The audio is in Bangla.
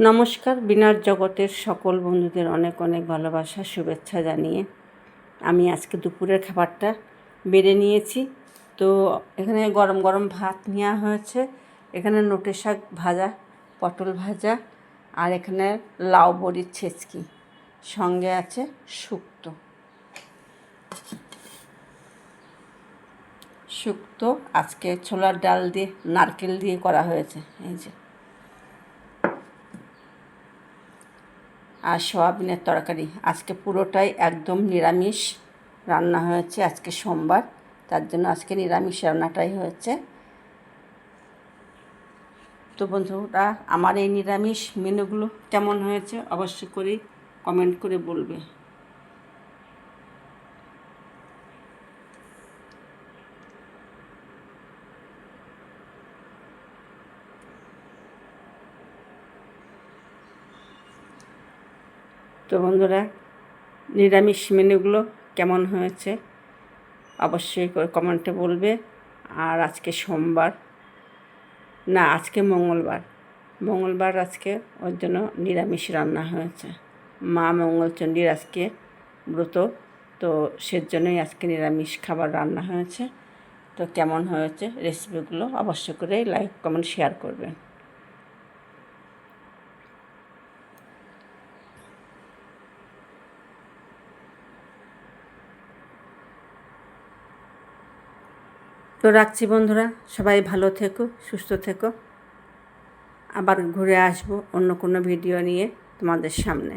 নমস্কার। বিনার জগতের সকল বন্ধুদের অনেক অনেক ভালোবাসা শুভেচ্ছা জানিয়ে আমি আজকে দুপুরের খাবারটা বেড়ে নিয়েছি। তো এখানে গরম গরম ভাত নেওয়া হয়েছে, এখানে নোটে শাক ভাজা, পটল ভাজা, আর এখানে লাউ বড়ির ছেচকি, সঙ্গে আছে শুক্তো। শুক্তো আজকে ছোলার ডাল দিয়ে নারকেল দিয়ে করা হয়েছে, এই যে, আর সয়াবিনের তরকারি। আজকে পুরোটাই একদম নিরামিষ রান্না হয়েছে। আজকে সোমবার, তার জন্য আজকে নিরামিষ রান্নাটাই হয়েছে। তো বন্ধুরা, আমার এই নিরামিষ মেনুগুলো কেমন হয়েছে অবশ্যই করে কমেন্ট করে বলবে। তো বন্ধুরা, নিরামিষ মেনুগুলো কেমন হয়েছে অবশ্যই করে কমেন্টে বলবে। আর আজকে সোমবার না, আজকে মঙ্গলবার আজকে, ওর জন্য নিরামিষ রান্না হয়েছে। মা মঙ্গলচণ্ডীর আজকে ব্রত, তো সেজন্যই আজকে নিরামিষ খাবার রান্না হয়েছে। তো কেমন হয়েছে রেসিপিগুলো অবশ্যই করে লাইক কমেন্ট শেয়ার করবেন। তো রাখছি বন্ধুরা, সবাই ভালো থেকো, সুস্থ থেকো। আবার ঘুরে আসবো অন্য কোনো ভিডিও নিয়ে তোমাদের সামনে।